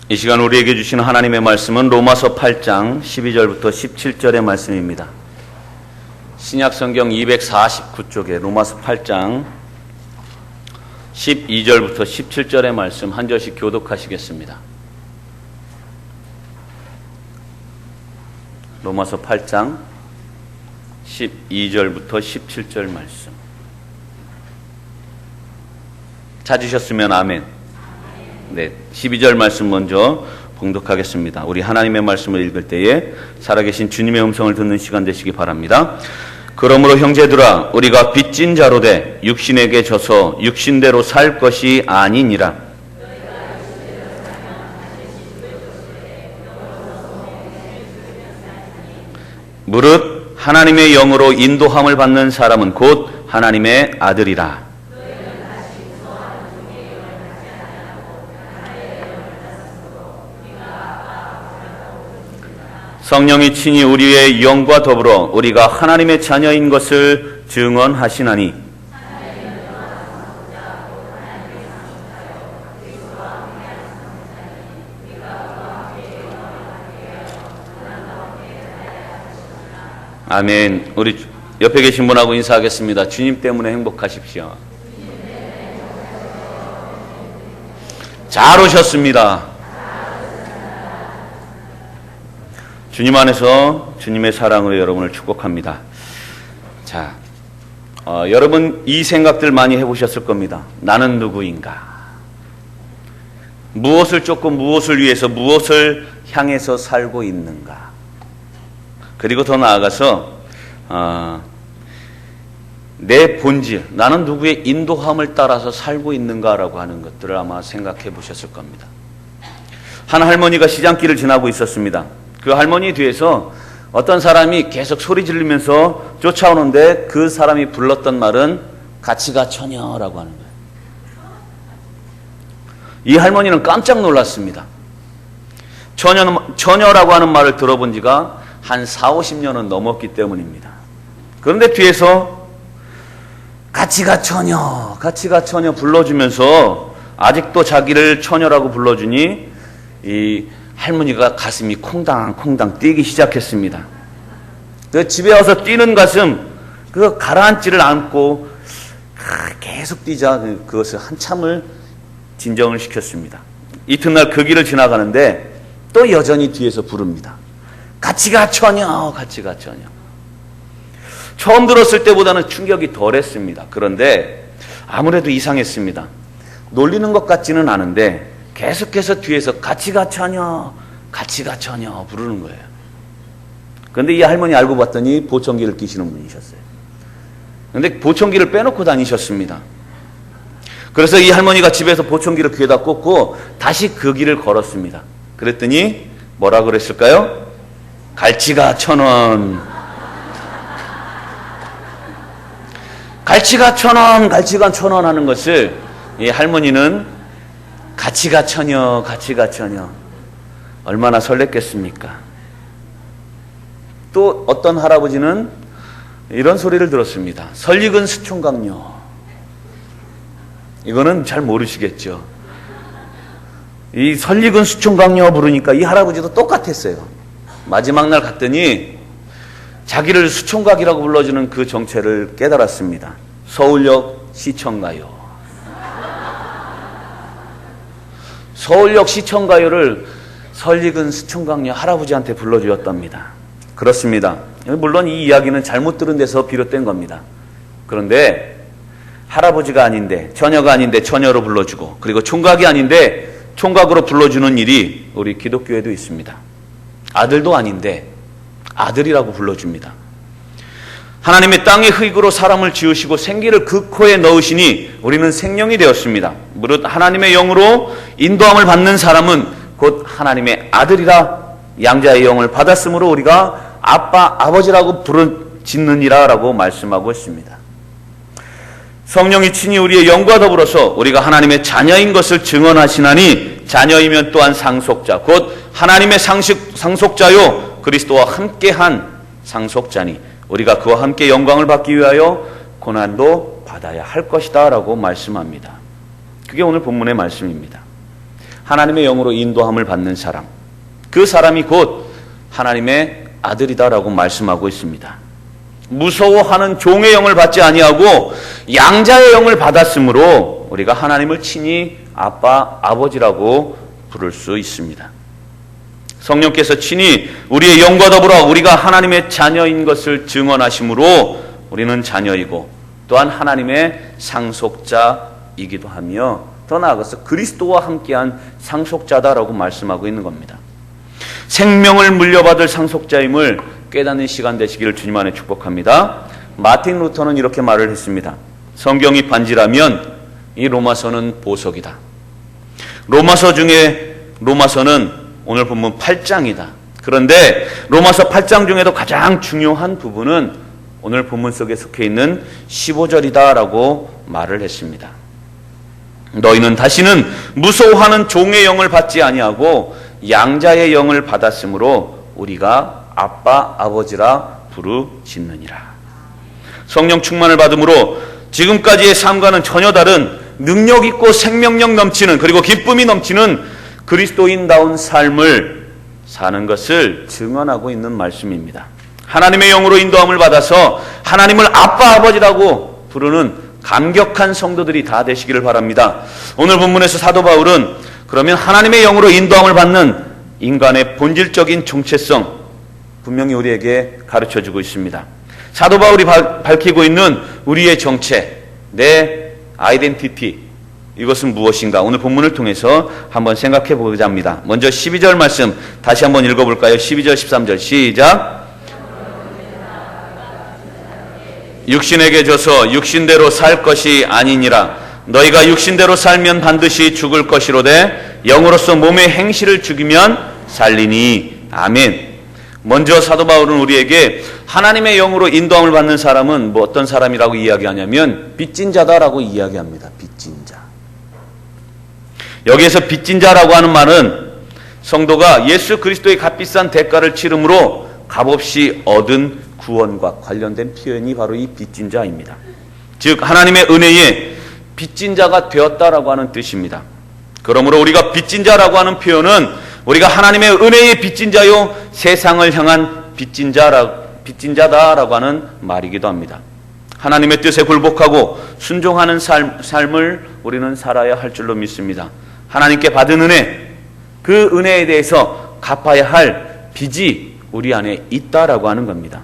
이 시간 우리에게 주시는 하나님의 말씀은 로마서 8장 12절부터 17절의 말씀입니다. 신약성경 249쪽에 로마서 8장 12절부터 17절의 말씀 한 절씩 교독하시겠습니다. 로마서 8장 12절부터 17절 말씀. 찾으셨으면 아멘. 네, 12절 말씀 먼저 봉독하겠습니다. 우리 하나님의 말씀을 읽을 때에 살아계신 주님의 음성을 듣는 시간 되시기 바랍니다. 그러므로 형제들아, 우리가 빚진 자로 돼 육신에게 져서 육신대로 살 것이 아니니라. 무릇 하나님의 영으로 인도함을 받는 사람은 곧 하나님의 아들이라. 성령이 친히 우리의 영과 더불어 우리가 하나님의 자녀인 것을 증언하시나니 아멘. 우리 옆에 계신 분하고 인사하겠습니다. 주님 때문에 행복하십시오. 잘 오셨습니다. 주님 안에서 주님의 사랑으로 여러분을 축복합니다. 자, 여러분 이 생각들 많이 해보셨을 겁니다. 나는 누구인가? 무엇을 쫓고 무엇을 위해서 무엇을 향해서 살고 있는가? 그리고 더 나아가서 내 본질, 나는 누구의 인도함을 따라서 살고 있는가라고 하는 것들을 아마 생각해 보셨을 겁니다. 한 할머니가 시장길을 지나고 있었습니다. 그 할머니 뒤에서 어떤 사람이 계속 소리 지르면서 쫓아오는데 그 사람이 불렀던 말은 같이 가 처녀라고 하는 거예요. 이 할머니는 깜짝 놀랐습니다. 처녀라고 하는 말을 들어본 지가 한 40-50년은 넘었기 때문입니다. 그런데 뒤에서 같이 가 처녀, 같이 가 처녀 불러주면서 아직도 자기를 처녀라고 불러주니 이 할머니가 가슴이 콩당콩당 뛰기 시작했습니다. 그 집에 와서 뛰는 가슴, 그 가라앉지를 않고 계속 뛰자 그것을 한참을 진정을 시켰습니다. 이튿날 그 길을 지나가는데 또 여전히 뒤에서 부릅니다. 같이 가 처녀, 같이 가 처녀. 처음 들었을 때보다는 충격이 덜했습니다. 그런데 아무래도 이상했습니다. 놀리는 것 같지는 않은데 계속해서 뒤에서 같이 가 처녀, 같이 가 처녀 부르는 거예요. 그런데 이 할머니 알고 봤더니 보청기를 끼시는 분이셨어요. 그런데 보청기를 빼놓고 다니셨습니다. 그래서 이 할머니가 집에서 보청기를 귀에다 꽂고 다시 그 길을 걸었습니다. 그랬더니 뭐라 그랬을까요? 갈치가 1,000원. 갈치가 1,000원, 갈치가 1,000원 하는 것을 이 할머니는 같이 가 처녀, 같이 가 처녀. 얼마나 설렜겠습니까? 또 어떤 할아버지는 이런 소리를 들었습니다. 설익은 수총각녀. 이거는 잘 모르시겠죠. 이 설익은 수총각녀 부르니까 이 할아버지도 똑같았어요. 마지막 날 갔더니 자기를 수총각이라고 불러주는 그 정체를 깨달았습니다. 서울역 시청가요. 서울역 시청가요를 설익은 수총각녀 할아버지한테 불러주었답니다. 그렇습니다. 물론 이 이야기는 잘못 들은 데서 비롯된 겁니다. 그런데 할아버지가 아닌데 처녀가 아닌데 처녀로 불러주고 그리고 총각이 아닌데 총각으로 불러주는 일이 우리 기독교에도 있습니다. 아들도 아닌데 아들이라고 불러줍니다. 하나님의 땅의 흙으로 사람을 지으시고 생기를 그 코에 넣으시니 우리는 생명이 되었습니다. 무릇 하나님의 영으로 인도함을 받는 사람은 곧 하나님의 아들이라 양자의 영을 받았으므로 우리가 아빠, 아버지라고 짓느니라 라고 말씀하고 있습니다. 성령이 친히 우리의 영과 더불어서 우리가 하나님의 자녀인 것을 증언하시나니 자녀이면 또한 상속자, 곧 하나님의 상속자요 그리스도와 함께한 상속자니 우리가 그와 함께 영광을 받기 위하여 고난도 받아야 할 것이다 라고 말씀합니다. 그게 오늘 본문의 말씀입니다. 하나님의 영으로 인도함을 받는 사람, 그 사람이 곧 하나님의 아들이다라고 말씀하고 있습니다. 무서워하는 종의 영을 받지 아니하고 양자의 영을 받았으므로 우리가 하나님을 친히 아빠, 아버지라고 부를 수 있습니다. 성령께서 친히 우리의 영과 더불어 우리가 하나님의 자녀인 것을 증언하심으로 우리는 자녀이고 또한 하나님의 상속자이기도 하며 더 나아가서 그리스도와 함께한 상속자다라고 말씀하고 있는 겁니다. 생명을 물려받을 상속자임을 깨닫는 시간 되시기를 주님 안에 축복합니다. 마틴 루터는 이렇게 말을 했습니다. 성경이 반지라면 이 로마서는 보석이다. 로마서 중에 로마서는 오늘 본문 8장이다. 그런데 로마서 8장 중에도 가장 중요한 부분은 오늘 본문 속에 속해 있는 15절이다라고 말을 했습니다. 너희는 다시는 무서워하는 종의 영을 받지 아니하고 양자의 영을 받았으므로 우리가 아빠, 아버지라 부르짖느니라. 성령 충만을 받음으로 지금까지의 삶과는 전혀 다른 능력 있고 생명력 넘치는 그리고 기쁨이 넘치는 그리스도인다운 삶을 사는 것을 증언하고 있는 말씀입니다. 하나님의 영으로 인도함을 받아서 하나님을 아빠, 아버지라고 부르는 감격한 성도들이 다 되시기를 바랍니다. 오늘 본문에서 사도 바울은 그러면 하나님의 영으로 인도함을 받는 인간의 본질적인 정체성 분명히 우리에게 가르쳐주고 있습니다. 사도 바울이 밝히고 있는 우리의 정체, 내 아이덴티티, 이것은 무엇인가? 오늘 본문을 통해서 한번 생각해 보자 합니다. 먼저 12절 말씀 다시 한번 읽어볼까요? 12절 13절 시작. 육신에게 져서 육신대로 살 것이 아니니라. 너희가 육신대로 살면 반드시 죽을 것이로되 영으로서 몸의 행실을 죽이면 살리니. 아멘. 먼저 사도 바울은 우리에게 하나님의 영으로 인도함을 받는 사람은 뭐 어떤 사람이라고 이야기하냐면 빚진 자다라고 이야기합니다. 빚진 자. 여기에서 빚진 자라고 하는 말은 성도가 예수 그리스도의 값비싼 대가를 치름으로 값없이 얻은 구원과 관련된 표현이 바로 이 빚진 자입니다. 즉 하나님의 은혜에 빚진 자가 되었다라고 하는 뜻입니다. 그러므로 우리가 빚진 자라고 하는 표현은 우리가 하나님의 은혜의 빚진 자요 세상을 향한 빚진 자다라고 하는 말이기도 합니다. 하나님의 뜻에 굴복하고 순종하는 삶을 우리는 살아야 할 줄로 믿습니다. 하나님께 받은 은혜, 그 은혜에 대해서 갚아야 할 빚이 우리 안에 있다라고 하는 겁니다.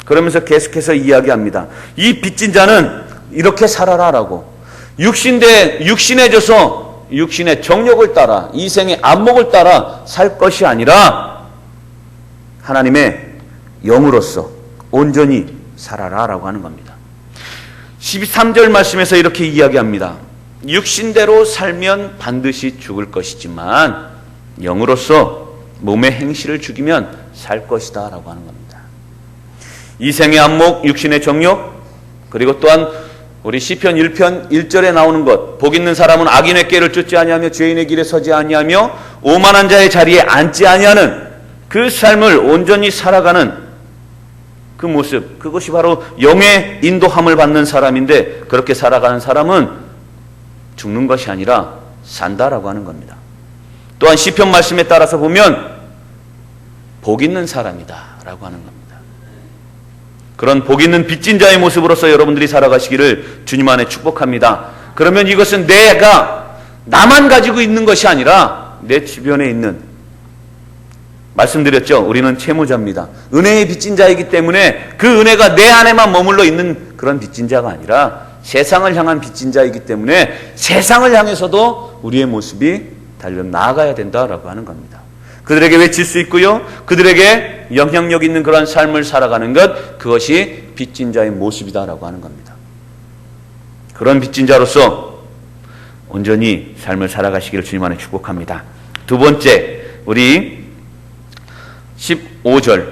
그러면서 계속해서 이야기합니다. 이 빚진 자는 이렇게 살아라라고. 육신에 져서 육신의 정욕을 따라 이생의 안목을 따라 살 것이 아니라 하나님의 영으로서 온전히 살아라라고 하는 겁니다. 13절 말씀에서 이렇게 이야기합니다. 육신대로 살면 반드시 죽을 것이지만 영으로서 몸의 행실을 죽이면 살 것이다 라고 하는 겁니다. 이생의 안목, 육신의 정욕, 그리고 또한 우리 시편 1편 1절에 나오는 것, 복 있는 사람은 악인의 꾀를 쫓지 아니하며 죄인의 길에 서지 아니하며 오만한 자의 자리에 앉지 아니하는 그 삶을 온전히 살아가는 그 모습, 그것이 바로 영의 인도함을 받는 사람인데 그렇게 살아가는 사람은 죽는 것이 아니라 산다라고 하는 겁니다. 또한 시편 말씀에 따라서 보면 복 있는 사람이다 라고 하는 겁니다. 그런 복 있는 빚진 자의 모습으로서 여러분들이 살아가시기를 주님 안에 축복합니다. 그러면 이것은 내가 나만 가지고 있는 것이 아니라 내 주변에 있는, 말씀드렸죠. 우리는 채무자입니다. 은혜의 빚진 자이기 때문에 그 은혜가 내 안에만 머물러 있는 그런 빚진 자가 아니라 세상을 향한 빚진 자이기 때문에 세상을 향해서도 우리의 모습이 달려 나아가야 된다라고 하는 겁니다. 그들에게 외칠 수 있고요. 그들에게 영향력 있는 그런 삶을 살아가는 것, 그것이 빚진 자의 모습이다라고 하는 겁니다. 그런 빚진 자로서 온전히 삶을 살아가시기를 주님 안에 축복합니다. 두 번째, 우리 15절,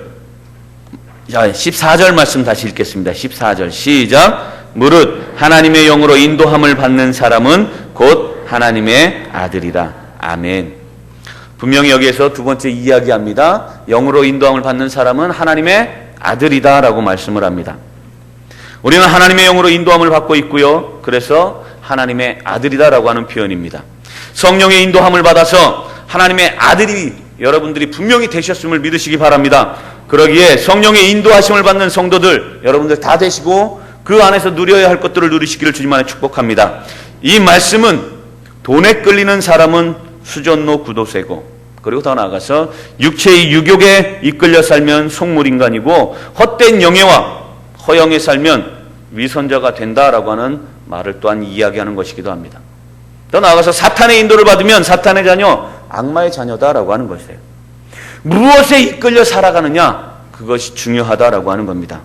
14절 말씀 다시 읽겠습니다. 14절 시작. 무릇 하나님의 영으로 인도함을 받는 사람은 곧 하나님의 아들이라. 아멘. 분명히 여기에서 두 번째 이야기합니다. 영으로 인도함을 받는 사람은 하나님의 아들이다 라고 말씀을 합니다. 우리는 하나님의 영으로 인도함을 받고 있고요. 그래서 하나님의 아들이다 라고 하는 표현입니다. 성령의 인도함을 받아서 하나님의 아들이 여러분들이 분명히 되셨음을 믿으시기 바랍니다. 그러기에 성령의 인도하심을 받는 성도들 여러분들 다 되시고 그 안에서 누려야 할 것들을 누리시기를 주님 안에 축복합니다. 이 말씀은 돈에 끌리는 사람은 수전노 구도새고, 그리고 더 나아가서 육체의 유욕에 이끌려 살면 속물인간이고 헛된 영예와 허영에 살면 위선자가 된다라고 하는 말을 또한 이야기하는 것이기도 합니다. 더 나아가서 사탄의 인도를 받으면 사탄의 자녀, 악마의 자녀다라고 하는 것이에요. 무엇에 이끌려 살아가느냐, 그것이 중요하다라고 하는 겁니다.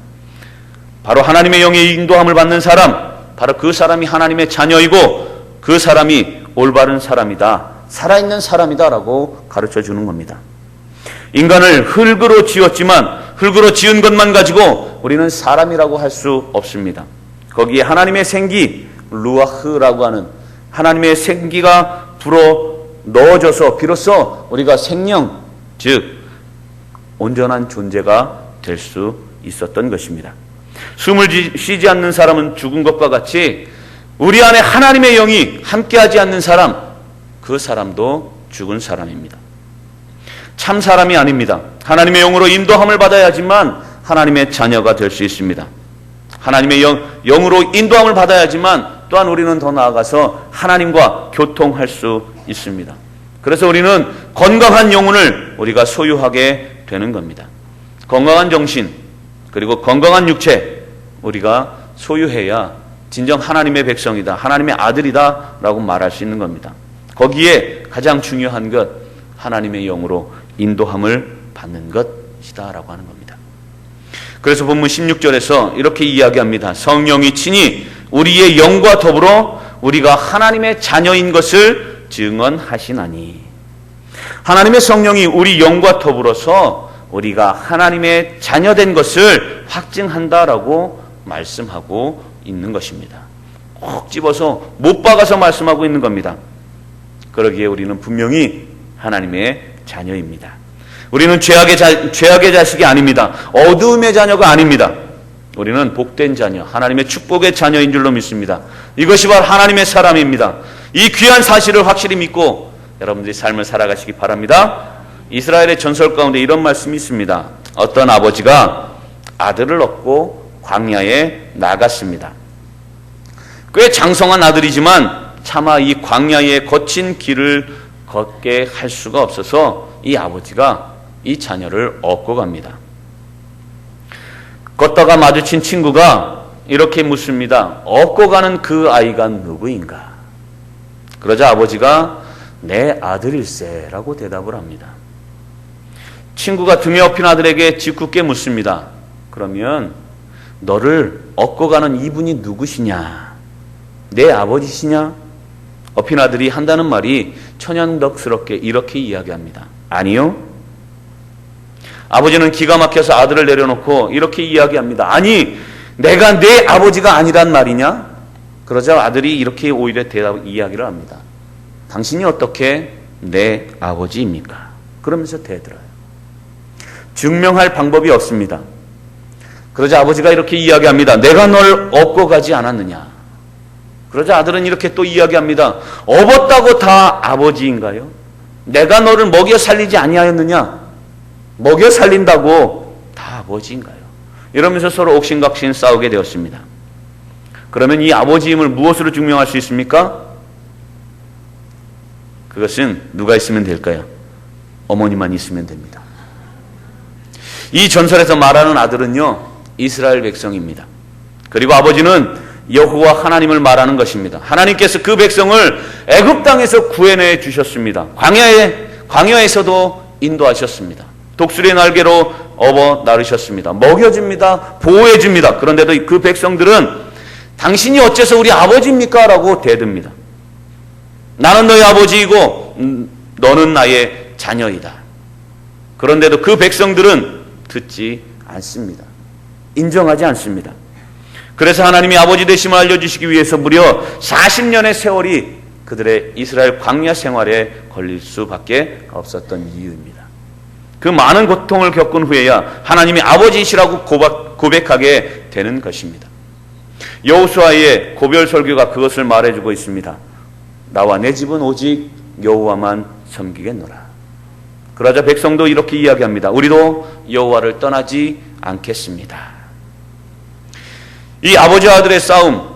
바로 하나님의 영의 인도함을 받는 사람, 바로 그 사람이 하나님의 자녀이고 그 사람이 올바른 사람이다, 살아있는 사람이다라고 가르쳐 주는 겁니다. 인간을 흙으로 지었지만 흙으로 지은 것만 가지고 우리는 사람이라고 할 수 없습니다. 거기에 하나님의 생기, 루아흐라고 하는 하나님의 생기가 불어 넣어져서 비로소 우리가 생명, 즉 온전한 존재가 될 수 있었던 것입니다. 숨을 쉬지 않는 사람은 죽은 것과 같이 우리 안에 하나님의 영이 함께하지 않는 사람, 그 사람도 죽은 사람입니다. 참 사람이 아닙니다. 하나님의 영으로 인도함을 받아야지만 하나님의 자녀가 될 수 있습니다. 하나님의 영으로 인도함을 받아야지만 또한 우리는 더 나아가서 하나님과 교통할 수 있습니다. 그래서 우리는 건강한 영혼을 우리가 소유하게 되는 겁니다. 건강한 정신, 그리고 건강한 육체, 우리가 소유해야 진정 하나님의 백성이다, 하나님의 아들이다 라고 말할 수 있는 겁니다. 거기에 가장 중요한 것, 하나님의 영으로 인도함을 받는 것이다 라고 하는 겁니다. 그래서 본문 16절에서 이렇게 이야기합니다. 성령이 친히 우리의 영과 더불어 우리가 하나님의 자녀인 것을 증언하시나니, 하나님의 성령이 우리 영과 더불어서 우리가 하나님의 자녀된 것을 확증한다라고 말씀하고 있는 것입니다. 꼭 집어서 못 박아서 말씀하고 있는 겁니다. 그러기에 우리는 분명히 하나님의 자녀입니다. 우리는 죄악의 자식이 아닙니다. 어두움의 자녀가 아닙니다. 우리는 복된 자녀, 하나님의 축복의 자녀인 줄로 믿습니다. 이것이 바로 하나님의 사람입니다. 이 귀한 사실을 확실히 믿고 여러분들이 삶을 살아가시기 바랍니다. 이스라엘의 전설 가운데 이런 말씀이 있습니다. 어떤 아버지가 아들을 얻고 광야에 나갔습니다. 꽤 장성한 아들이지만 차마 이 광야의 거친 길을 걷게 할 수가 없어서 이 아버지가 이 자녀를 얻고 갑니다. 걷다가 마주친 친구가 이렇게 묻습니다. 얻고 가는 그 아이가 누구인가? 그러자 아버지가 내 아들일세라고 대답을 합니다. 친구가 등에 업힌 아들에게 짓궂게 묻습니다. 그러면 너를 얻고 가는 이분이 누구시냐? 내 아버지시냐? 업힌 아들이 한다는 말이 천연덕스럽게 이렇게 이야기합니다. 아니요. 아버지는 기가 막혀서 아들을 내려놓고 이렇게 이야기합니다. 아니, 내가 내 아버지가 아니란 말이냐? 그러자 아들이 이렇게 오히려 이야기를 합니다. 당신이 어떻게 내 아버지입니까? 그러면서 대들어요. 증명할 방법이 없습니다. 그러자 아버지가 이렇게 이야기합니다. 내가 널 업고 가지 않았느냐? 그러자 아들은 이렇게 또 이야기합니다. 업었다고 다 아버지인가요? 내가 너를 먹여 살리지 아니하였느냐? 먹여 살린다고 다 아버지인가요? 이러면서 서로 옥신각신 싸우게 되었습니다. 그러면 이 아버지임을 무엇으로 증명할 수 있습니까? 그것은 누가 있으면 될까요? 어머니만 있으면 됩니다. 이 전설에서 말하는 아들은요, 이스라엘 백성입니다. 그리고 아버지는 여호와 하나님을 말하는 것입니다. 하나님께서 그 백성을 애굽 땅에서 구해내 주셨습니다. 광야에서도 인도하셨습니다. 독수리의 날개로 업어 나르셨습니다. 먹여줍니다. 보호해줍니다. 그런데도 그 백성들은 당신이 어째서 우리 아버지입니까? 라고 대듭니다. 나는 너희 아버지이고 너는 나의 자녀이다. 그런데도 그 백성들은 듣지 않습니다. 인정하지 않습니다. 그래서 하나님이 아버지 되심을 알려주시기 위해서 무려 40년의 세월이 그들의 이스라엘 광야 생활에 걸릴 수밖에 없었던 이유입니다. 그 많은 고통을 겪은 후에야 하나님이 아버지이시라고 고백하게 되는 것입니다. 여호수아의 고별 설교가 그것을 말해주고 있습니다. 나와 내 집은 오직 여호와만 섬기겠노라. 그러자 백성도 이렇게 이야기합니다. 우리도 여호와를 떠나지 않겠습니다. 이 아버지와 아들의 싸움,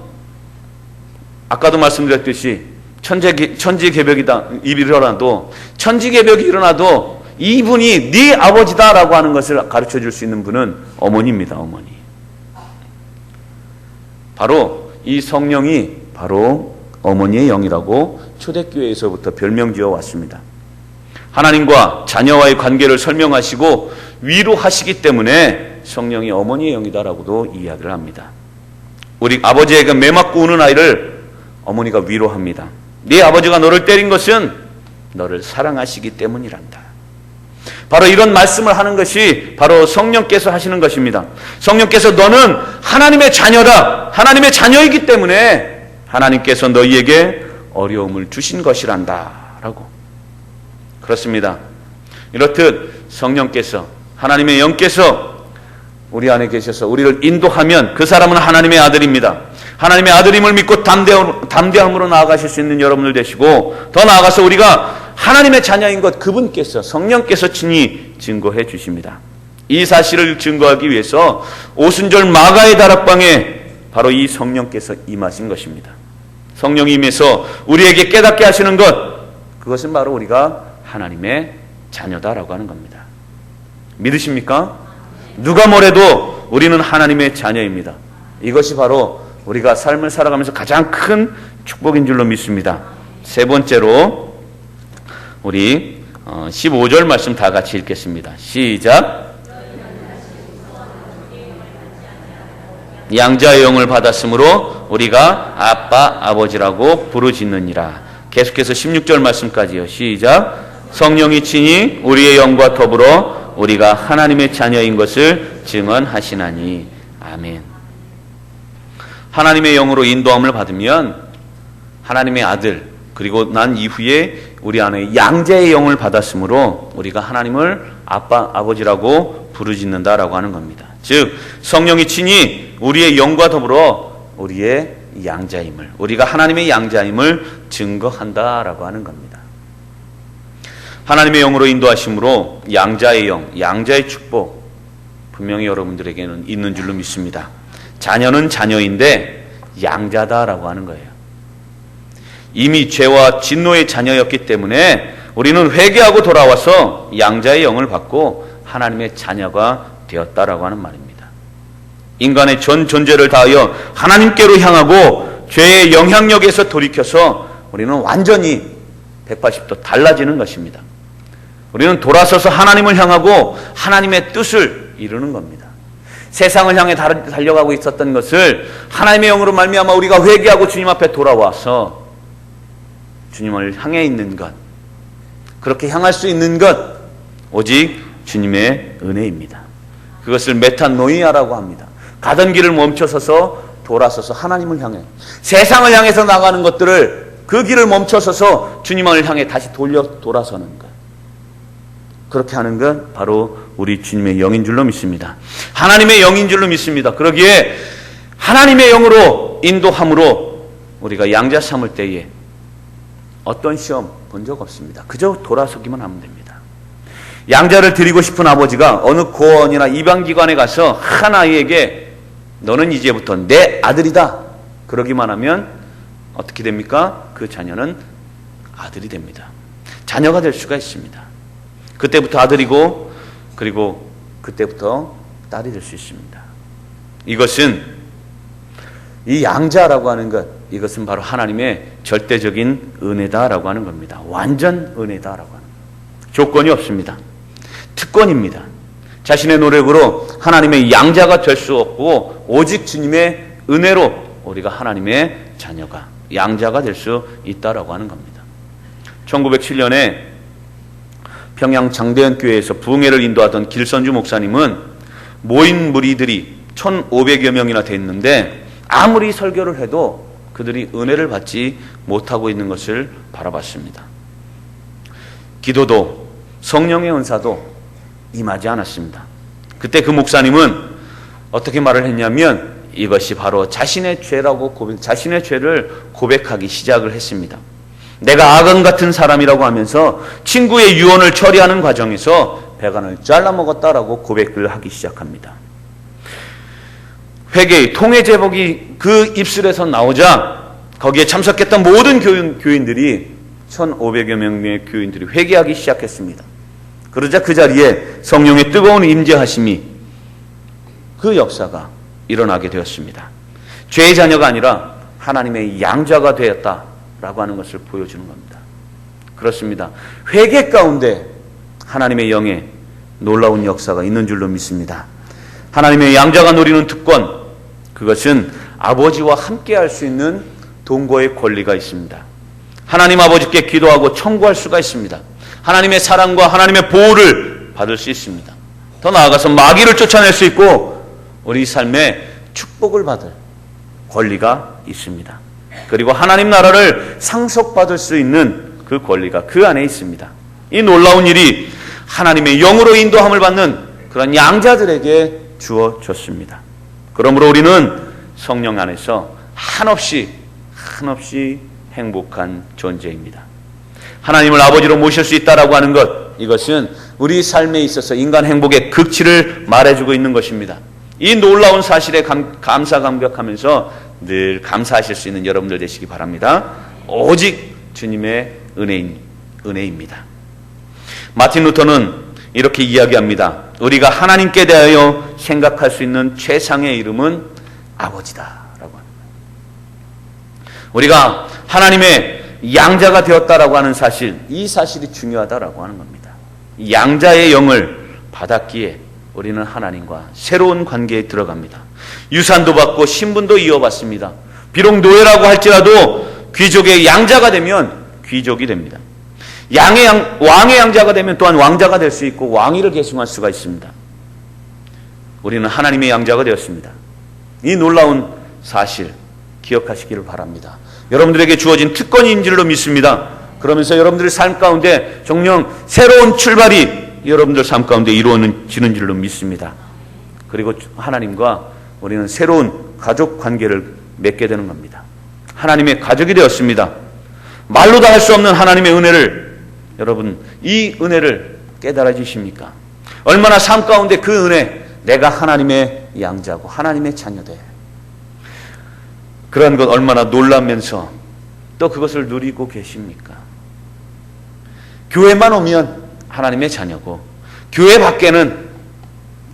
아까도 말씀드렸듯이 천지개벽이다 일어나도, 천지개벽이 일어나도 이분이 네 아버지다라고 하는 것을 가르쳐 줄 수 있는 분은 어머니입니다. 어머니. 바로 이 성령이 바로 어머니의 영이라고 초대교회에서부터 별명 지어 왔습니다. 하나님과 자녀와의 관계를 설명하시고 위로하시기 때문에 성령이 어머니의 영이다라고도 이야기를 합니다. 우리 아버지에게 매맞고 우는 아이를 어머니가 위로합니다. 네 아버지가 너를 때린 것은 너를 사랑하시기 때문이란다. 바로 이런 말씀을 하는 것이 바로 성령께서 하시는 것입니다. 성령께서 너는 하나님의 자녀다. 하나님의 자녀이기 때문에 하나님께서 너희에게 어려움을 주신 것이란다 라고. 그렇습니다. 이렇듯 성령께서, 하나님의 영께서 우리 안에 계셔서 우리를 인도하면 그 사람은 하나님의 아들입니다. 하나님의 아들임을 믿고 담대함으로 나아가실 수 있는 여러분들 되시고, 더 나아가서 우리가 하나님의 자녀인 것 그분께서, 성령께서 친히 증거해 주십니다. 이 사실을 증거하기 위해서 오순절 마가의 다락방에 바로 이 성령께서 임하신 것입니다. 성령이 임해서 우리에게 깨닫게 하시는 것, 그것은 바로 우리가 하나님의 자녀다라고 하는 겁니다. 믿으십니까? 누가 뭐래도 우리는 하나님의 자녀입니다. 이것이 바로 우리가 삶을 살아가면서 가장 큰 축복인 줄로 믿습니다. 세 번째로 우리 15절 말씀 다 같이 읽겠습니다. 시작. 양자의 영을 받았으므로 우리가 아빠 아버지라고 부르짖느니라. 계속해서 16절 말씀까지요. 시작. 성령이 친히 우리의 영과 더불어 우리가 하나님의 자녀인 것을 증언하시나니. 아멘. 하나님의 영으로 인도함을 받으면 하나님의 아들, 그리고 난 이후에 우리 안에 양자의 영을 받았으므로 우리가 하나님을 아빠 아버지라고 부르짖는다라고 하는 겁니다. 즉 성령이 친히 우리의 영과 더불어 우리의 양자임을, 우리가 하나님의 양자임을 증거한다라고 하는 겁니다. 하나님의 영으로 인도하심으로 양자의 영, 양자의 축복 분명히 여러분들에게는 있는 줄로 믿습니다. 자녀는 자녀인데 양자다라고 하는 거예요. 이미 죄와 진노의 자녀였기 때문에 우리는 회개하고 돌아와서 양자의 영을 받고 하나님의 자녀가 되었다라고 하는 말입니다. 인간의 전 존재를 다하여 하나님께로 향하고 죄의 영향력에서 돌이켜서 우리는 완전히 180도 달라지는 것입니다. 우리는 돌아서서 하나님을 향하고 하나님의 뜻을 이루는 겁니다. 세상을 향해 달려가고 있었던 것을 하나님의 영으로 말미암아 우리가 회개하고 주님 앞에 돌아와서 주님을 향해 있는 것, 그렇게 향할 수 있는 것 오직 주님의 은혜입니다. 그것을 메타노이아라고 합니다. 가던 길을 멈춰서서 돌아서서 하나님을 향해, 세상을 향해서 나가는 것들을 그 길을 멈춰서서 주님을 향해 다시 돌아서는 것, 그렇게 하는 건 바로 우리 주님의 영인 줄로 믿습니다. 하나님의 영인 줄로 믿습니다. 그러기에 하나님의 영으로 인도함으로 우리가 양자 삼을 때에 어떤 시험 본 적 없습니다. 그저 돌아서기만 하면 됩니다. 양자를 드리고 싶은 아버지가 어느 고원이나 입양기관에 가서 한 아이에게 너는 이제부터 내 아들이다 그러기만 하면 어떻게 됩니까? 그 자녀는 아들이 됩니다. 자녀가 될 수가 있습니다. 그때부터 아들이고 그리고 그때부터 딸이 될 수 있습니다. 이것은 이 양자라고 하는 것, 이것은 바로 하나님의 절대적인 은혜다라고 하는 겁니다. 완전 은혜다라고 하는 것. 조건이 없습니다. 특권입니다. 자신의 노력으로 하나님의 양자가 될 수 없고 오직 주님의 은혜로 우리가 하나님의 자녀가, 양자가 될 수 있다라고 하는 겁니다. 1907년에 평양 장대현 교회에서 부흥회를 인도하던 길선주 목사님은 모인 무리들이 1,500여 명이나 됐는데 아무리 설교를 해도 그들이 은혜를 받지 못하고 있는 것을 바라봤습니다. 기도도 성령의 은사도 임하지 않았습니다. 그때 그 목사님은 어떻게 말을 했냐면 이것이 바로 자신의 죄라고 자신의 죄를 고백하기 시작을 했습니다. 내가 아간 같은 사람이라고 하면서 친구의 유언을 처리하는 과정에서 배관을 잘라먹었다라고 고백을 하기 시작합니다. 회개의 통회 제복이 그 입술에서 나오자 거기에 참석했던 모든 교인들이 1,500여 명의 교인들이 회개하기 시작했습니다. 그러자 그 자리에 성령의 뜨거운 임재하심이 그 역사가 일어나게 되었습니다. 죄의 자녀가 아니라 하나님의 양자가 되었다라고 하는 것을 보여주는 겁니다. 그렇습니다. 회개 가운데 하나님의 영의 놀라운 역사가 있는 줄로 믿습니다. 하나님의 양자가 누리는 특권, 그것은 아버지와 함께 할 수 있는 동거의 권리가 있습니다. 하나님 아버지께 기도하고 청구할 수가 있습니다. 하나님의 사랑과 하나님의 보호를 받을 수 있습니다. 더 나아가서 마귀를 쫓아낼 수 있고 우리 삶에 축복을 받을 권리가 있습니다. 그리고 하나님 나라를 상속받을 수 있는 그 권리가 그 안에 있습니다. 이 놀라운 일이 하나님의 영으로 인도함을 받는 그런 양자들에게 주어졌습니다. 그러므로 우리는 성령 안에서 한없이 행복한 존재입니다. 하나님을 아버지로 모실 수 있다라고 하는 것, 이것은 우리 삶에 있어서 인간 행복의 극치를 말해주고 있는 것입니다. 이 놀라운 사실에 감사 감격하면서 늘 감사하실 수 있는 여러분들 되시기 바랍니다. 오직 주님의 은혜입니다. 마틴 루터는 이렇게 이야기합니다. 우리가 하나님께 대하여 생각할 수 있는 최상의 이름은 아버지다라고 합니다. 우리가 하나님의 양자가 되었다라고 하는 사실, 이 사실이 중요하다라고 하는 겁니다. 양자의 영을 받았기에 우리는 하나님과 새로운 관계에 들어갑니다. 유산도 받고 신분도 이어받습니다. 비록 노예라고 할지라도 귀족의 양자가 되면 귀족이 됩니다. 왕의 양자가 되면 또한 왕자가 될 수 있고 왕위를 계승할 수가 있습니다. 우리는 하나님의 양자가 되었습니다. 이 놀라운 사실 기억하시기를 바랍니다. 여러분들에게 주어진 특권인 줄로 믿습니다. 그러면서 여러분들의 삶 가운데 정녕 새로운 출발이 여러분들 삶 가운데 이루어지는 줄로 믿습니다. 그리고 하나님과 우리는 새로운 가족 관계를 맺게 되는 겁니다. 하나님의 가족이 되었습니다. 말로 다 할 수 없는 하나님의 은혜를, 여러분 이 은혜를 깨달아 주십니까? 얼마나 삶 가운데 그 은혜, 내가 하나님의 양자고 하나님의 자녀돼, 그런 것 얼마나 놀라면서 또 그것을 누리고 계십니까? 교회만 오면 하나님의 자녀고 교회 밖에는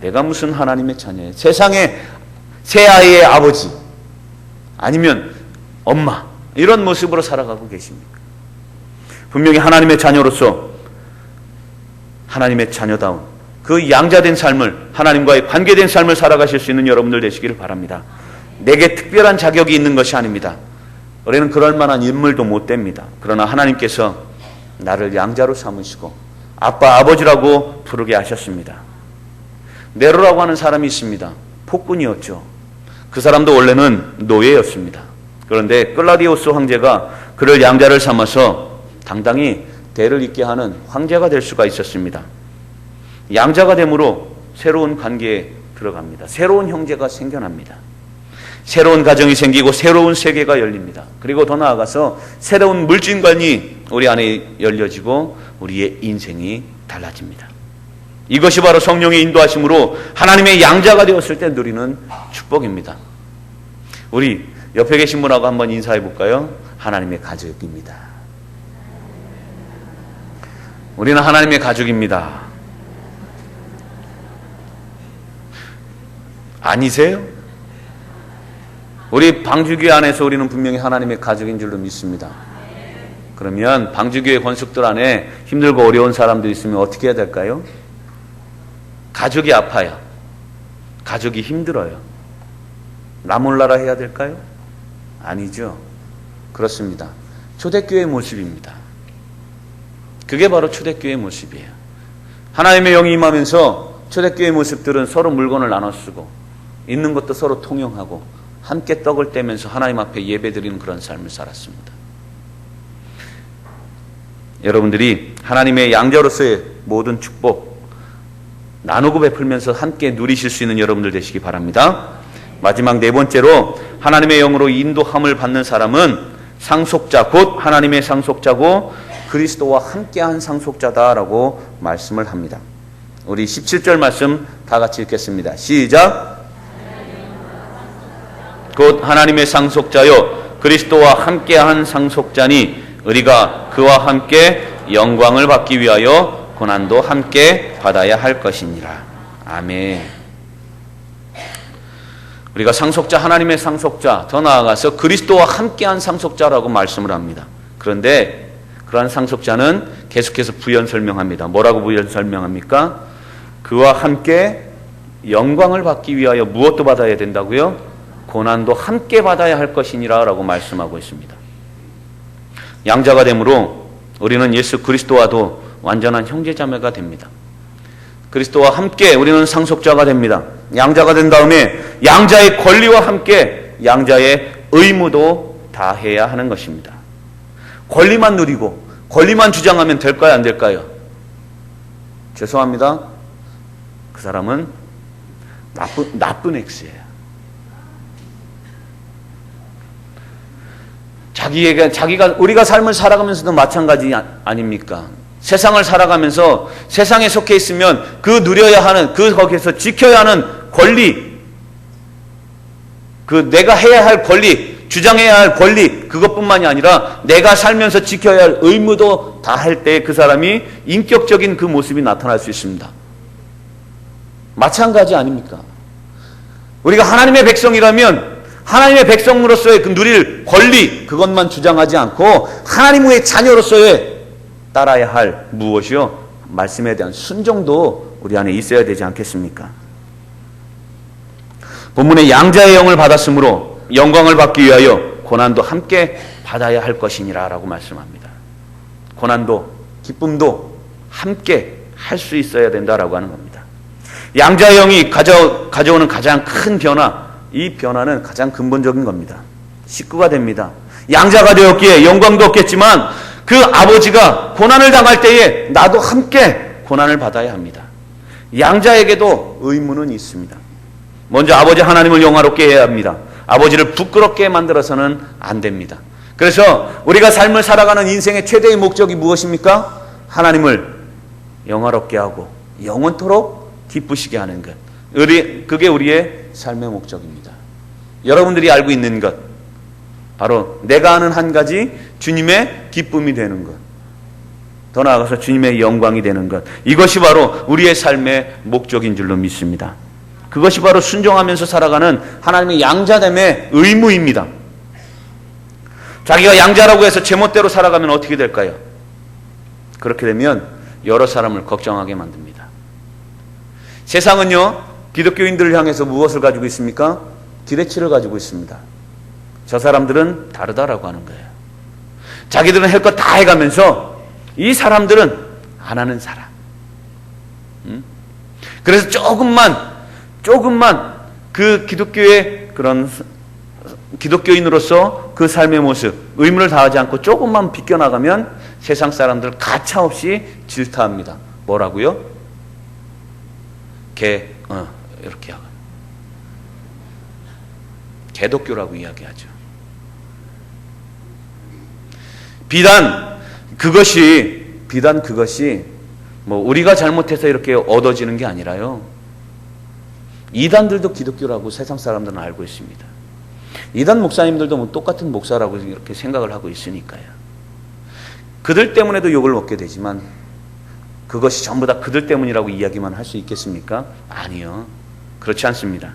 내가 무슨 하나님의 자녀예요? 세상에 새 아이의 아버지 아니면 엄마, 이런 모습으로 살아가고 계십니까? 분명히 하나님의 자녀로서 하나님의 자녀다운 그 양자된 삶을, 하나님과의 관계된 삶을 살아가실 수 있는 여러분들 되시기를 바랍니다. 내게 특별한 자격이 있는 것이 아닙니다. 우리는 그럴 만한 인물도 못 됩니다. 그러나 하나님께서 나를 양자로 삼으시고 아빠, 아버지라고 부르게 하셨습니다. 네로라고 하는 사람이 있습니다. 폭군이었죠. 그 사람도 원래는 노예였습니다. 그런데 클라디우스 황제가 그를 양자를 삼아서 당당히 대를 잇게 하는 황제가 될 수가 있었습니다. 양자가 됨으로 새로운 관계에 들어갑니다. 새로운 형제가 생겨납니다. 새로운 가정이 생기고 새로운 세계가 열립니다. 그리고 더 나아가서 새로운 물진관이 우리 안에 열려지고 우리의 인생이 달라집니다. 이것이 바로 성령의 인도하심으로 하나님의 양자가 되었을 때 누리는 축복입니다. 우리 옆에 계신 분하고 한번 인사해 볼까요? 하나님의 가족입니다. 우리는 하나님의 가족입니다. 아니세요? 우리 방주교회 안에서 우리는 분명히 하나님의 가족인 줄로 믿습니다. 그러면 방주교회 권속들 안에 힘들고 어려운 사람들이 있으면 어떻게 해야 될까요? 가족이 아파요. 가족이 힘들어요. 나 몰라라 해야 될까요? 아니죠. 그렇습니다. 초대교회의 모습입니다. 그게 바로 초대교회의 모습이에요. 하나님의 영이 임하면서 초대교회의 모습들은 서로 물건을 나눠 쓰고 있는 것도 서로 통용하고 함께 떡을 떼면서 하나님 앞에 예배드리는 그런 삶을 살았습니다. 여러분들이 하나님의 양자로서의 모든 축복 나누고 베풀면서 함께 누리실 수 있는 여러분들 되시기 바랍니다. 마지막 네 번째로 하나님의 영으로 인도함을 받는 사람은 상속자, 곧 하나님의 상속자고 그리스도와 함께한 상속자다라고 말씀을 합니다. 우리 17절 말씀 다 같이 읽겠습니다. 시작. 곧 하나님의 상속자요 그리스도와 함께한 상속자니 우리가 그와 함께 영광을 받기 위하여 고난도 함께 받아야 할 것이니라. 아멘. 우리가 상속자, 하나님의 상속자, 더 나아가서 그리스도와 함께한 상속자라고 말씀을 합니다. 그런데 그러한 상속자는 계속해서 부연 설명합니다. 뭐라고 부연 설명합니까? 그와 함께 영광을 받기 위하여 무엇도 받아야 된다고요? 고난도 함께 받아야 할 것이니라 라고 말씀하고 있습니다. 양자가 되므로 우리는 예수 그리스도와도 완전한 형제자매가 됩니다. 그리스도와 함께 우리는 상속자가 됩니다. 양자가 된 다음에 양자의 권리와 함께 양자의 의무도 다해야 하는 것입니다. 권리만 누리고 권리만 주장하면 될까요? 안 될까요? 죄송합니다. 그 사람은 나쁜 X예요. 자기가 우리가 삶을 살아가면서도 마찬가지 아닙니까? 세상을 살아가면서 세상에 속해 있으면 그 누려야 하는, 거기에서 지켜야 하는 권리, 그 내가 해야 할 권리, 주장해야 할 권리, 그것뿐만이 아니라 내가 살면서 지켜야 할 의무도 다 할 때 그 사람이 인격적인 그 모습이 나타날 수 있습니다. 마찬가지 아닙니까? 우리가 하나님의 백성이라면 하나님의 백성으로서의 그 누릴 권리, 그것만 주장하지 않고 하나님의 자녀로서의 따라야 할 무엇이요? 말씀에 대한 순종도 우리 안에 있어야 되지 않겠습니까? 본문에 양자의 영을 받았으므로 영광을 받기 위하여 고난도 함께 받아야 할 것이니라 라고 말씀합니다. 고난도 기쁨도 함께 할 수 있어야 된다라고 하는 겁니다. 양자의 영이 가져오는 가장 큰 변화, 이 변화는 가장 근본적인 겁니다. 식구가 됩니다. 양자가 되었기에 영광도 없겠지만 그 아버지가 고난을 당할 때에 나도 함께 고난을 받아야 합니다. 양자에게도 의무는 있습니다. 먼저 아버지 하나님을 영화롭게 해야 합니다. 아버지를 부끄럽게 만들어서는 안 됩니다. 그래서 우리가 삶을 살아가는 인생의 최대의 목적이 무엇입니까? 하나님을 영화롭게 하고 영원토록 기쁘시게 하는 것. 그게 우리의 삶의 목적입니다. 여러분들이 알고 있는 것, 바로 내가 아는 한 가지 주님의 기쁨이 되는 것, 더 나아가서 주님의 영광이 되는 것, 이것이 바로 우리의 삶의 목적인 줄로 믿습니다. 그것이 바로 순종하면서 살아가는 하나님의 양자됨의 의무입니다. 자기가 양자라고 해서 제멋대로 살아가면 어떻게 될까요? 그렇게 되면 여러 사람을 걱정하게 만듭니다. 세상은요, 기독교인들을 향해서 무엇을 가지고 있습니까? 기대치를 가지고 있습니다. 저 사람들은 다르다라고 하는 거예요. 자기들은 할 것 다 해가면서 이 사람들은 안 하는 사람. 그래서 조금만 그 기독교의 그런 기독교인으로서 그 삶의 모습, 의무를 다하지 않고 조금만 비껴나가면 세상 사람들 가차없이 질타합니다. 뭐라고요? 이렇게 하고 개독교라고 이야기하죠. 비단 그것이 뭐 우리가 잘못해서 이렇게 얻어지는 게 아니라요. 이단들도 기독교라고 세상 사람들은 알고 있습니다. 이단 목사님들도 뭐 똑같은 목사라고 이렇게 생각을 하고 있으니까요. 그들 때문에도 욕을 먹게 되지만 그것이 전부 다 그들 때문이라고 이야기만 할 수 있겠습니까? 아니요. 그렇지 않습니다.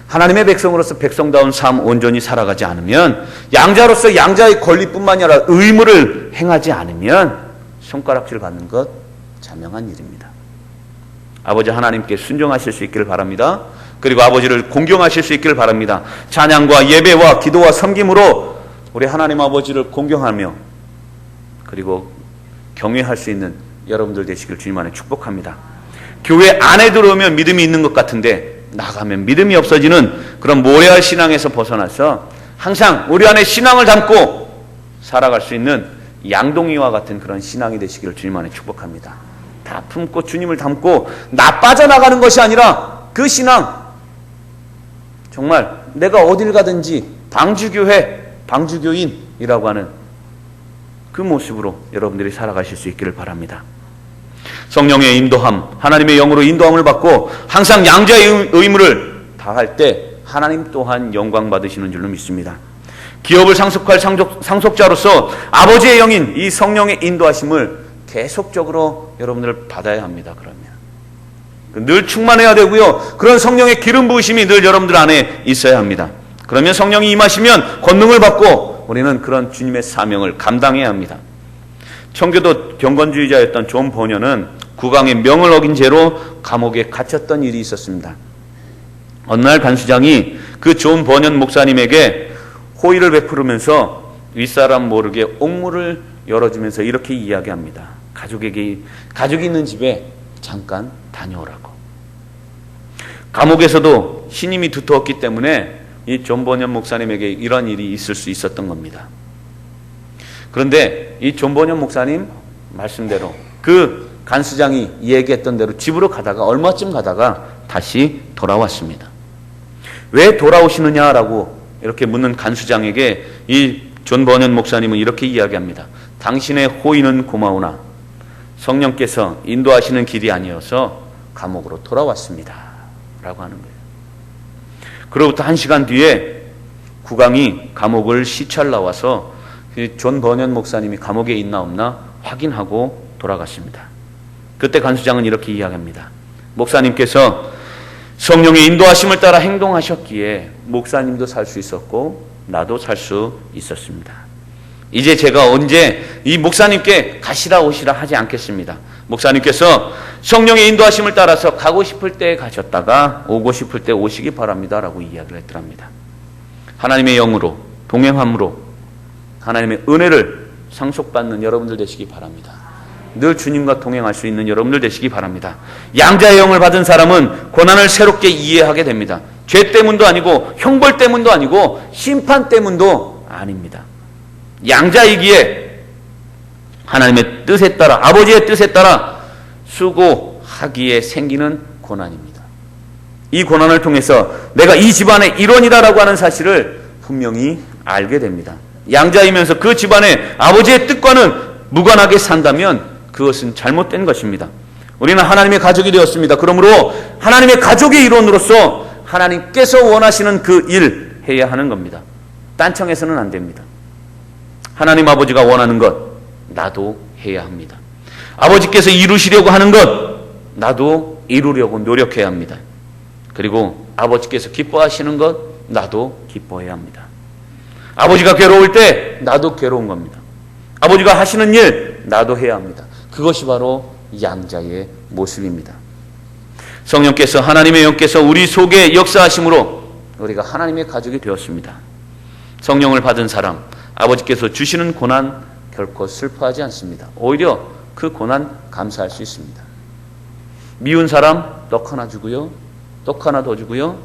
하나님의 백성으로서 백성다운 삶 온전히 살아가지 않으면, 양자로서 양자의 권리뿐만 아니라 의무를 행하지 않으면 손가락질 받는 것 자명한 일입니다. 아버지 하나님께 순종하실 수 있기를 바랍니다. 그리고 아버지를 공경하실 수 있기를 바랍니다. 찬양과 예배와 기도와 섬김으로 우리 하나님 아버지를 공경하며 그리고 경외할 수 있는 여러분들 되시길 주님 안에 축복합니다. 교회 안에 들어오면 믿음이 있는 것 같은데 나가면 믿음이 없어지는 그런 모래알 신앙에서 벗어나서 항상 우리 안에 신앙을 담고 살아갈 수 있는 양동이와 같은 그런 신앙이 되시기를 주님 안에 축복합니다. 다 품고 주님을 담고 나 빠져나가는 것이 아니라 그 신앙, 정말 내가 어딜 가든지 방주교회 방주교인이라고 하는 그 모습으로 여러분들이 살아가실 수 있기를 바랍니다. 성령의 인도함, 하나님의 영으로 인도함을 받고 항상 양자의 의무를 다할 때 하나님 또한 영광 받으시는 줄로 믿습니다. 기업을 상속할 상속자로서 아버지의 영인 이 성령의 인도하심을 계속적으로 여러분들 받아야 합니다. 그러면 늘 충만해야 되고요. 그런 성령의 기름 부으심이 늘 여러분들 안에 있어야 합니다. 그러면 성령이 임하시면 권능을 받고 우리는 그런 주님의 사명을 감당해야 합니다. 청교도 경건주의자였던 존 버녀는 국왕의 명을 어긴 죄로 감옥에 갇혔던 일이 있었습니다. 어느 날 간수장이 그 존 버녀 목사님에게 호의를 베푸르면서 윗사람 모르게 옥문을 열어주면서 이렇게 이야기합니다. 가족이 있는 집에 잠깐 다녀오라고. 감옥에서도 신임이 두터웠기 때문에 이 존 버녀 목사님에게 이런 일이 있을 수 있었던 겁니다. 그런데 이 존 버녀 목사님 말씀대로 그 간수장이 얘기했던 대로 집으로 가다가 얼마쯤 가다가 다시 돌아왔습니다. 왜 돌아오시느냐라고 이렇게 묻는 간수장에게 이 존 버녀 목사님은 이렇게 이야기합니다. 당신의 호의는 고마우나 성령께서 인도하시는 길이 아니어서 감옥으로 돌아왔습니다. 라고 하는 거예요. 그로부터 1시간 뒤에 국왕이 감옥을 시찰 나와서 존 버녀 목사님이 감옥에 있나 없나 확인하고 돌아갔습니다. 그때 간수장은 이렇게 이야기합니다. 목사님께서 성령의 인도하심을 따라 행동하셨기에 목사님도 살 수 있었고 나도 살 수 있었습니다. 이제 제가 언제 이 목사님께 가시라 오시라 하지 않겠습니다. 목사님께서 성령의 인도하심을 따라서 가고 싶을 때 가셨다가 오고 싶을 때 오시기 바랍니다. 라고 이야기를 했더랍니다. 하나님의 영으로 동행함으로 하나님의 은혜를 상속받는 여러분들 되시기 바랍니다. 늘 주님과 동행할 수 있는 여러분들 되시기 바랍니다. 양자의 영을 받은 사람은 고난을 새롭게 이해하게 됩니다. 죄 때문도 아니고 형벌 때문도 아니고 심판 때문도 아닙니다. 양자이기에 하나님의 뜻에 따라 아버지의 뜻에 따라 수고하기에 생기는 고난입니다. 이 고난을 통해서 내가 이 집안의 일원이다라고 하는 사실을 분명히 알게 됩니다. 양자이면서 그 집안의 아버지의 뜻과는 무관하게 산다면 그것은 잘못된 것입니다. 우리는 하나님의 가족이 되었습니다. 그러므로 하나님의 가족의 일원으로서 하나님께서 원하시는 그 일 해야 하는 겁니다. 딴청해서는 안 됩니다. 하나님 아버지가 원하는 것 나도 해야 합니다. 아버지께서 이루시려고 하는 것 나도 이루려고 노력해야 합니다. 그리고 아버지께서 기뻐하시는 것 나도 기뻐해야 합니다. 아버지가 괴로울 때 나도 괴로운 겁니다. 아버지가 하시는 일 나도 해야 합니다. 그것이 바로 양자의 모습입니다. 성령께서 하나님의 영께서 우리 속에 역사하심으로 우리가 하나님의 가족이 되었습니다. 성령을 받은 사람 아버지께서 주시는 고난 결코 슬퍼하지 않습니다. 오히려 그 고난 감사할 수 있습니다. 미운 사람 떡 하나 주고요. 떡 하나 더 주고요.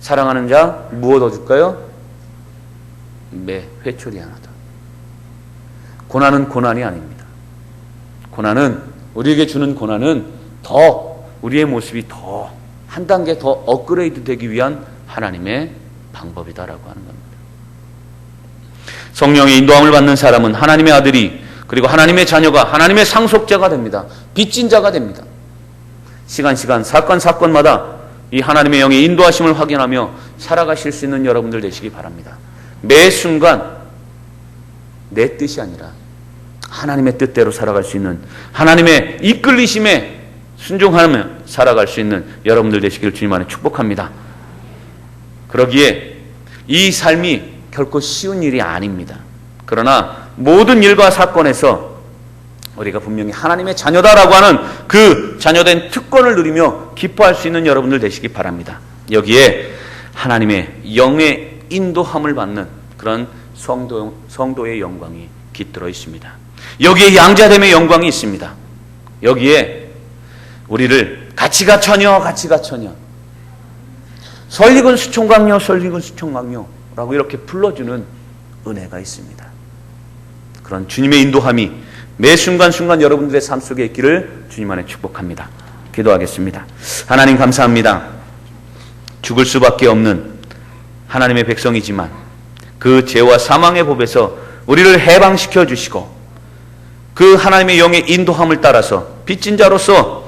사랑하는 자 무엇 더 줄까요? 회초리 하나 더. 고난은 고난이 아닙니다. 고난은 우리에게 주는 고난은 더 우리의 모습이 더 한 단계 더 업그레이드 되기 위한 하나님의 방법이다라고 하는 겁니다. 성령의 인도함을 받는 사람은 하나님의 아들이 그리고 하나님의 자녀가 하나님의 상속자가 됩니다. 빚진 자가 됩니다. 시간 사건마다 이 하나님의 영의 인도하심을 확인하며 살아가실 수 있는 여러분들 되시기 바랍니다. 매 순간 내 뜻이 아니라 하나님의 뜻대로 살아갈 수 있는 하나님의 이끌리심에 순종하며 살아갈 수 있는 여러분들 되시기를 주님 안에 축복합니다. 그러기에 이 삶이 결코 쉬운 일이 아닙니다. 그러나 모든 일과 사건에서 우리가 분명히 하나님의 자녀다라고 하는 그 자녀된 특권을 누리며 기뻐할 수 있는 여러분들 되시기 바랍니다. 여기에 하나님의 영의 인도함을 받는 그런 성도의 영광이 깃들어 있습니다. 여기에 양자됨의 영광이 있습니다. 여기에 우리를 같이가 처녀 설익은 수총각녀라고 이렇게 불러주는 은혜가 있습니다. 그런 주님의 인도함이 매 순간순간 여러분들의 삶 속에 있기를 주님 안에 축복합니다. 기도하겠습니다. 하나님 감사합니다. 죽을 수밖에 없는 하나님의 백성이지만 그 죄와 사망의 법에서 우리를 해방시켜 주시고 그 하나님의 영의 인도함을 따라서 빚진 자로서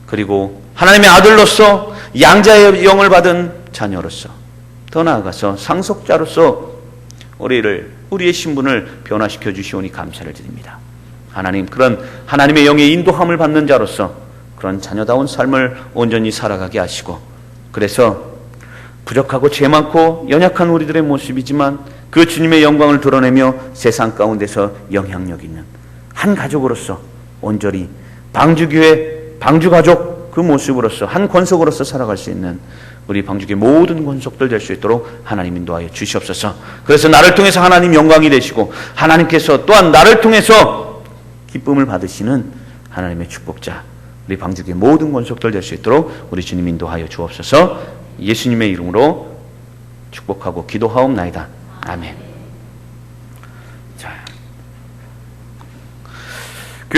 그리고 하나님의 아들로서 양자의 영을 받은 자녀로서 더 나아가서 상속자로서 우리의 신분을 변화시켜 주시오니 감사를 드립니다. 하나님, 그런 하나님의 영의 인도함을 받는 자로서 그런 자녀다운 삶을 온전히 살아가게 하시고, 그래서 부족하고 죄 많고 연약한 우리들의 모습이지만 그 주님의 영광을 드러내며 세상 가운데서 영향력 있는 한 가족으로서 온전히 방주교회 방주가족 그 모습으로서 한 권속으로서 살아갈 수 있는 우리 방주교회 모든 권속들 될 수 있도록 하나님 인도하여 주시옵소서. 그래서 나를 통해서 하나님 영광이 되시고 하나님께서 또한 나를 통해서 기쁨을 받으시는 하나님의 축복자 우리 방주교회 모든 권속들 될 수 있도록 우리 주님 인도하여 주옵소서. 예수님의 이름으로 축복하고 기도하옵나이다. 아멘.